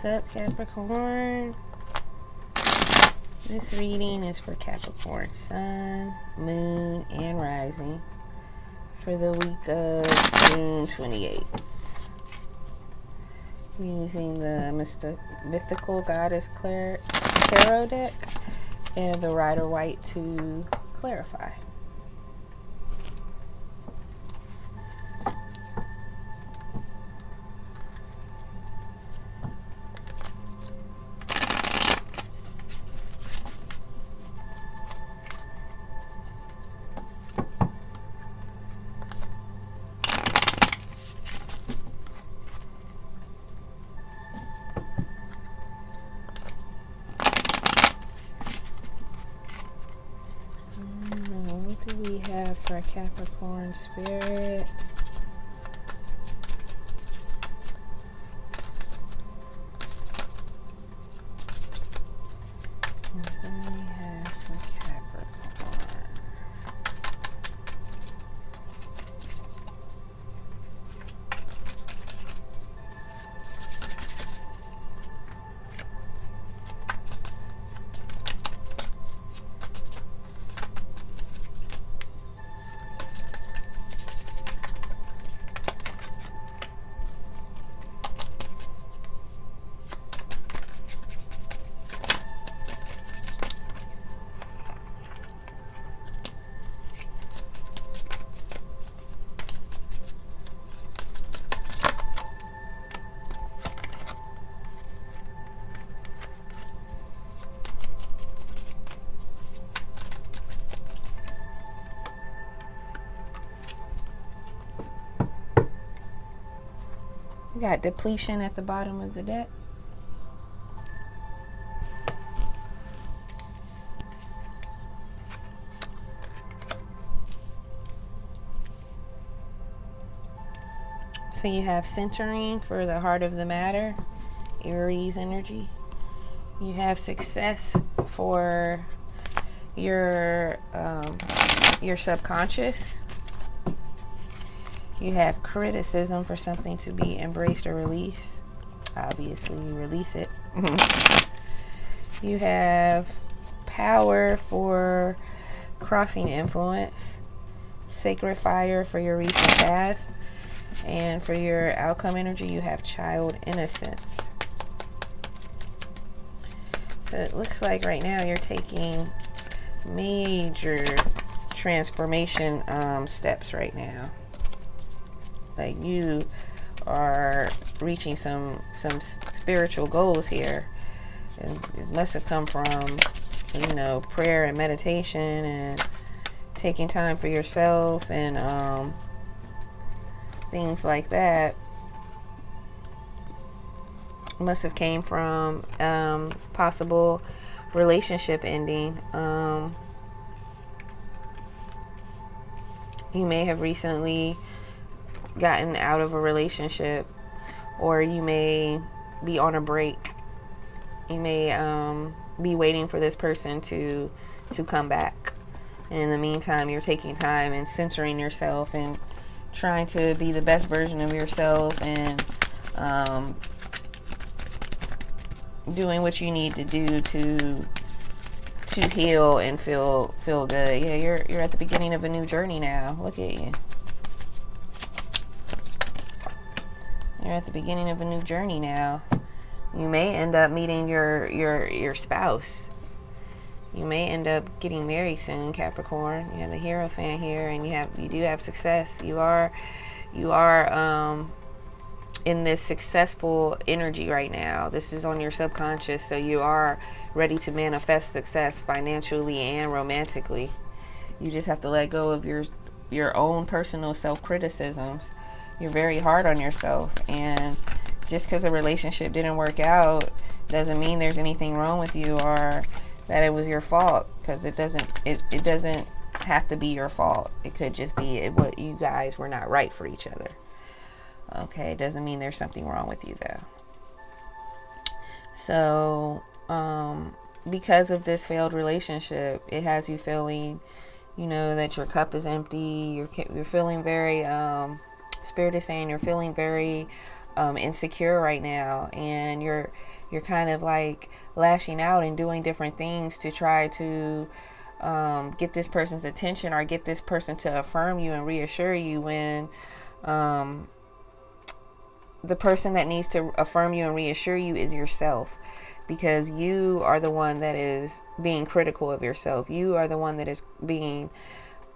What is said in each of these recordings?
What's up, Capricorn? This reading is for Capricorn Sun, Moon, and Rising for the week of June 28th. Using the Mythical Goddess Tarot deck and the Rider White to clarify. What do we have for Capricorn Spirit? What do we have for Capricorn? We got depletion at the bottom of the deck. So you have centering for the heart of the matter, Aries energy. You have success for your subconscious. You have criticism for something to be embraced or released. Obviously, you release it. You have power for crossing influence. Sacred fire for your recent path. And for your outcome energy, you have child innocence. So it looks like right now you're taking major transformation steps right now. Like you are reaching some spiritual goals here, and it must have come from, prayer and meditation and taking time for yourself and things like that. Must have came from possible relationship ending. You may have recently gotten out of a relationship, or you may be on a break. You may be waiting for this person to come back, and in the meantime you're taking time and centering yourself and trying to be the best version of yourself and doing what you need to do to heal and feel good. Yeah, you're at the beginning of a new journey now. Look at you. You're at the beginning of a new journey now. You may end up meeting your spouse. You may end up getting married soon, Capricorn. You have the Hierophant here, and you do have success. You are in this successful energy right now. This is on your subconscious, so you are ready to manifest success financially and romantically. You just have to let go of your own personal self-criticisms. You're very hard on yourself, and just because a relationship didn't work out doesn't mean there's anything wrong with you or that it was your fault, because it doesn't have to be your fault. It could just be what you guys were not right for each other. Okay, it doesn't mean there's something wrong with you though. So because of this failed relationship, it has you feeling, that your cup is empty. You're feeling very Spirit is saying you're feeling very insecure right now, and you're kind of like lashing out and doing different things to try to get this person's attention or get this person to affirm you and reassure you, when the person that needs to affirm you and reassure you is yourself, because you are the one that is being critical of yourself. You are the one that is being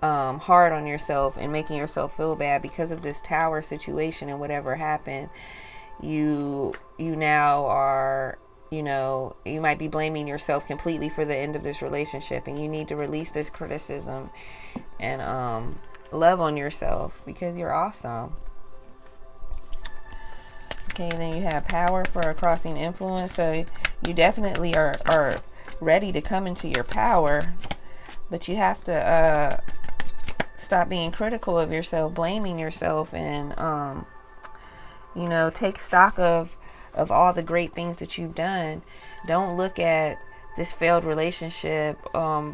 hard on yourself and making yourself feel bad because of this tower situation and whatever happened. You now are, you might be blaming yourself completely for the end of this relationship, and you need to release this criticism and love on yourself, because you're awesome. Okay, then you have power for a crossing influence. So you definitely are ready to come into your power, but you have to stop being critical of yourself, blaming yourself, and take stock of all the great things that you've done. Don't look at this failed relationship,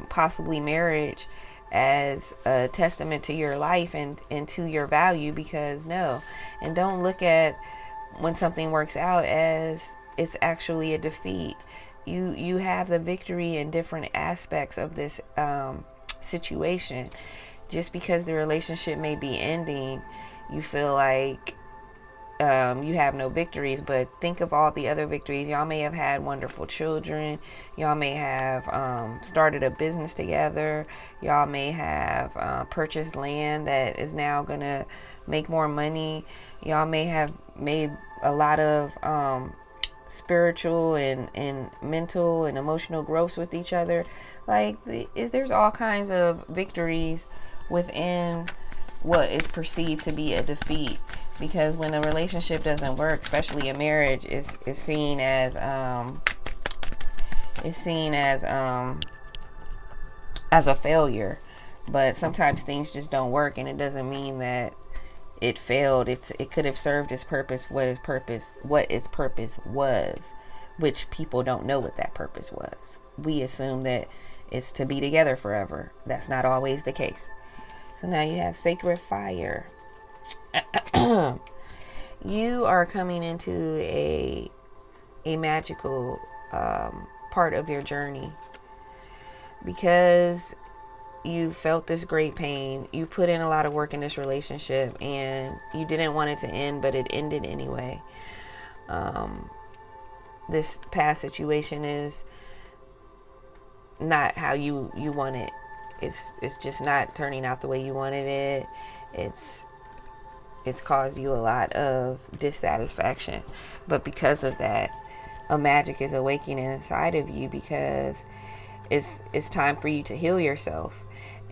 possibly marriage, as a testament to your life and to your value, because no. And don't look at when something works out as it's actually a defeat. You have the victory in different aspects of this situation. Just because the relationship may be ending, you feel like you have no victories, but think of all the other victories. Y'all may have had wonderful children. Y'all may have started a business together. Y'all may have purchased land that is now going to make more money. Y'all may have made a lot of spiritual and mental and emotional growth with each other. Like, there's all kinds of victories within what is perceived to be a defeat, because when a relationship doesn't work, especially a marriage, is seen as a failure. But sometimes things just don't work, and it doesn't mean that it failed. It could have served its purpose, what its purpose was, which people don't know what that purpose was. We assume that it's to be together forever. That's not always the case. So now you have sacred fire. You are coming into a magical part of your journey, because you felt this great pain. You put in a lot of work in this relationship, and you didn't want it to end, but it ended anyway. This past situation is not how you want it. It's just not turning out the way you wanted it. It's caused you a lot of dissatisfaction. But because of that, a magic is awakening inside of you, because it's time for you to heal yourself.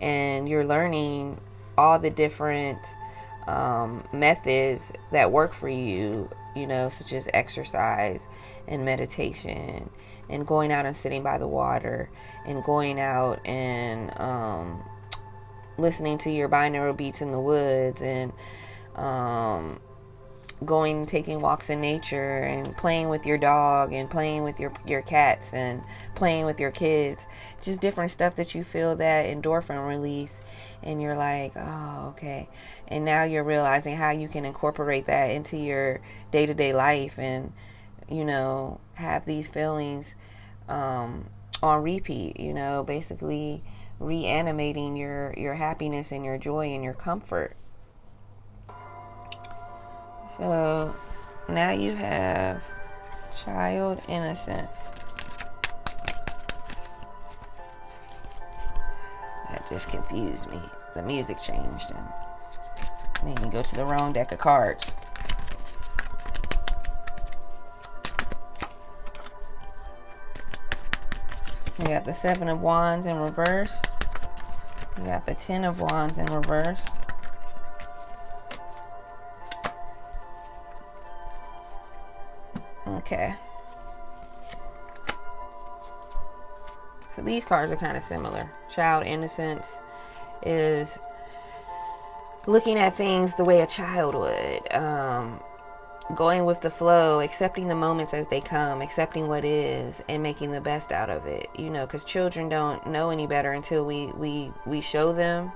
And you're learning all the different methods that work for you, such as exercise and meditation, and going out and sitting by the water, and going out and listening to your binaural beats in the woods, and taking walks in nature, and playing with your dog, and playing with your cats, and playing with your kids. Just different stuff that you feel that endorphin release, and you're like, oh, okay. And now you're realizing how you can incorporate that into your day-to-day life, and have these feelings on repeat, basically reanimating your happiness and your joy and your comfort. So now you have child innocence. That just confused me. The music changed and made me go to the wrong deck of cards. We got the 7 of Wands in reverse. We got the 10 of Wands in reverse. Okay. So these cards are kind of similar. Child innocence is looking at things the way a child would. Going with the flow, accepting the moments as they come, accepting what is, and making the best out of it. Because children don't know any better until we show them.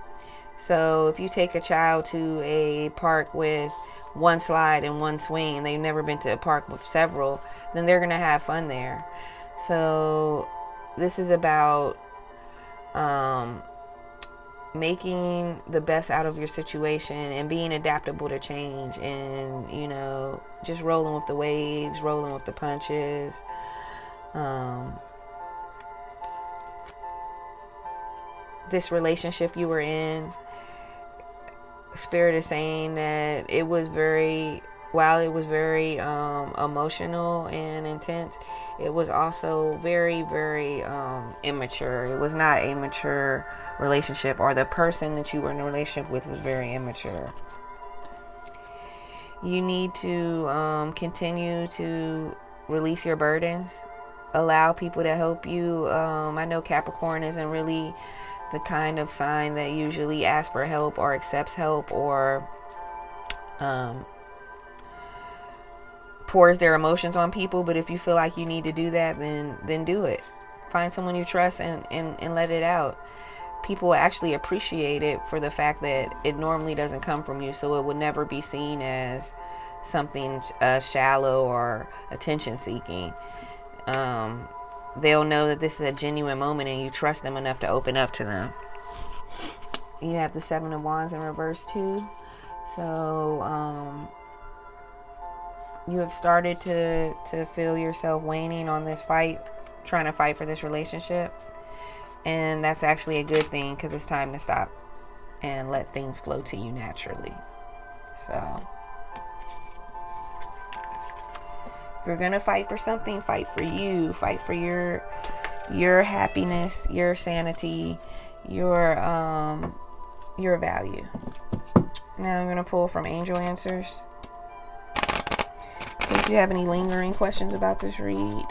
So if you take a child to a park with one slide and one swing and they've never been to a park with several, then they're going to have fun there. So this is about making the best out of your situation and being adaptable to change, and just rolling with the waves, rolling with the punches. This relationship you were in, Spirit is saying that it was very, while it was very emotional and intense, it was also very, very immature. It was not a mature relationship, or the person that you were in a relationship with was very immature. You need to continue to release your burdens. Allow people to help you. I know Capricorn isn't really the kind of sign that usually asks for help or accepts help or pours their emotions on people. But if you feel like you need to do that, then do it. Find someone you trust and let it out. People actually appreciate it for the fact that it normally doesn't come from you, so it would never be seen as something shallow or attention seeking. They'll know that this is a genuine moment and you trust them enough to open up to them. You have the 7 of Wands in reverse too. So you have started to feel yourself waning on this fight, trying to fight for this relationship. And that's actually a good thing, because it's time to stop and let things flow to you naturally. So if you're gonna fight for something, fight for you. Fight for your happiness, your sanity, your value. Now I'm gonna pull from Angel Answers. So if you have any lingering questions about this read,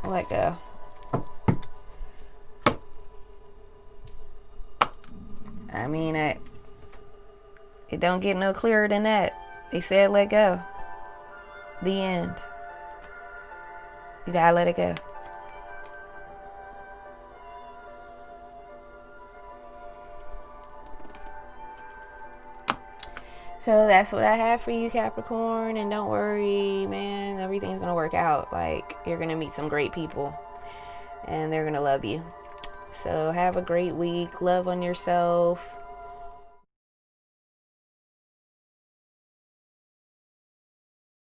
let go. I mean, it don't get no clearer than that. They said let go. The end. You gotta let it go. So that's what I have for you, Capricorn. And don't worry, man, everything's gonna work out. Like, you're gonna meet some great people and they're gonna love you. So have a great week. Love on yourself.